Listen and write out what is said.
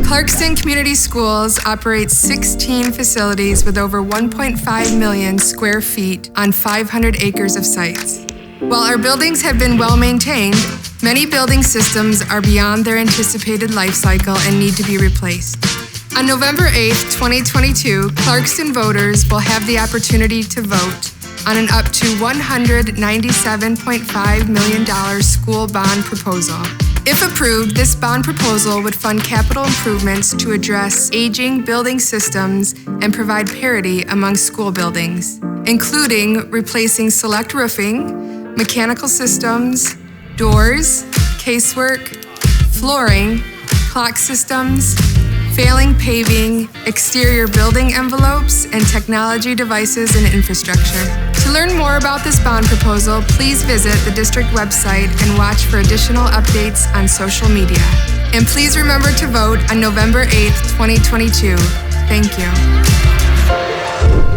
Clarkston Community Schools operates 16 facilities with over 1.5 million square feet on 500 acres of sites. While our buildings have been well maintained, many building systems are beyond their anticipated life cycle and need to be replaced. On November 8th, 2022, Clarkston voters will have the opportunity to vote on an up to $197.5 million school bond proposal. If approved, this bond proposal would fund capital improvements to address aging building systems and provide parity among school buildings, including replacing select roofing, mechanical systems, doors, casework, flooring, clock systems, failing paving, exterior building envelopes, and technology devices and infrastructure. To learn more about this bond proposal, please visit the district website and watch for additional updates on social media. And please remember to vote on November 8th, 2022. Thank you.